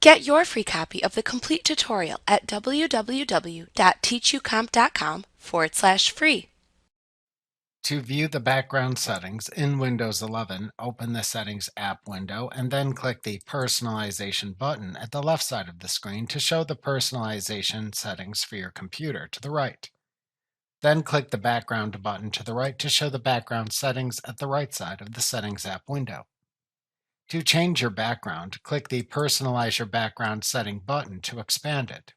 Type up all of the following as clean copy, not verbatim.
Get your free copy of the complete tutorial at www.teachucomp.com/free. To view the background settings in Windows 11, open the Settings app window and then click the Personalization button at the left side of the screen to show the personalization settings for your computer to the right. Then click the Background button to the right to show the background settings at the right side of the Settings app window. To change your background, click the Personalize Your Background Setting button to expand it.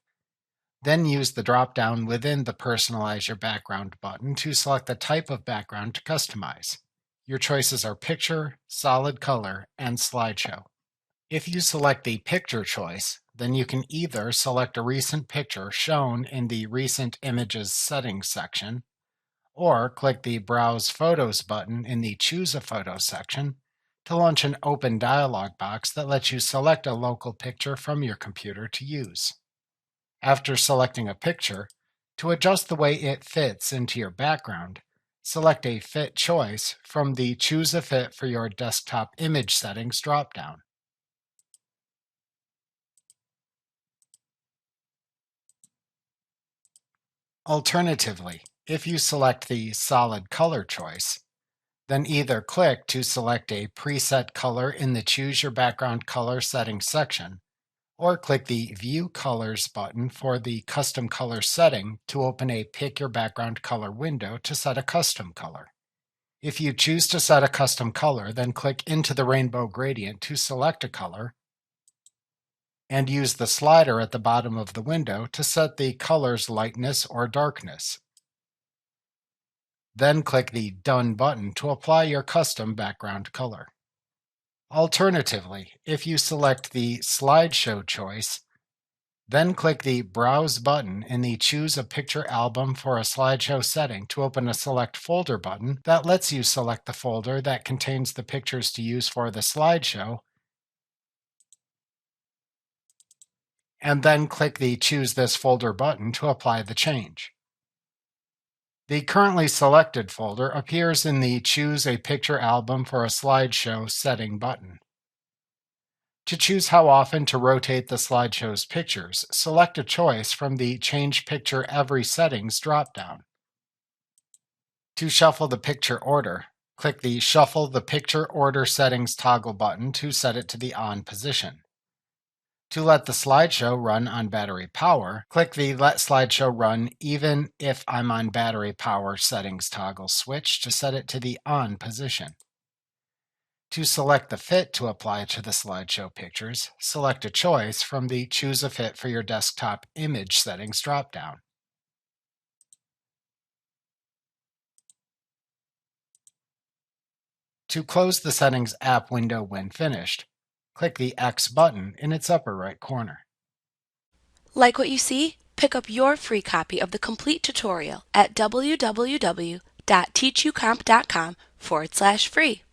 Then use the drop-down within the Personalize Your Background button to select the type of background to customize. Your choices are Picture, Solid Color, and Slideshow. If you select the Picture choice, then you can either select a recent picture shown in the Recent Images Settings section, or click the Browse Photos button in the Choose a Photo section to launch an open dialog box that lets you select a local picture from your computer to use. After selecting a picture, to adjust the way it fits into your background, select a Fit choice from the Choose a Fit for your desktop image settings dropdown. Alternatively, if you select the Solid Color choice, then either click to select a preset color in the Choose Your Background Color Settings section, or click the View Colors button for the custom color setting to open a Pick Your Background Color window to set a custom color. If you choose to set a custom color, then click into the rainbow gradient to select a color and use the slider at the bottom of the window to set the color's lightness or darkness. Then click the Done button to apply your custom background color. Alternatively, if you select the Slideshow choice, then click the Browse button in the Choose a Picture Album for a Slideshow setting to open a Select Folder button that lets you select the folder that contains the pictures to use for the slideshow, and then click the Choose This Folder button to apply the change. The currently selected folder appears in the Choose a Picture Album for a Slideshow setting button. To choose how often to rotate the slideshow's pictures, select a choice from the Change Picture Every Settings dropdown. To shuffle the picture order, click the Shuffle the Picture Order Settings toggle button to set it to the on position. To let the slideshow run on battery power, click the Let Slideshow Run Even If I'm on Battery Power Settings toggle switch to set it to the on position. To select the fit to apply to the slideshow pictures, select a choice from the Choose a Fit for your desktop image settings dropdown. To close the Settings app window when finished, click the X button in its upper right corner. Like what you see? Pick up your free copy of the complete tutorial at www.teachucomp.com/free.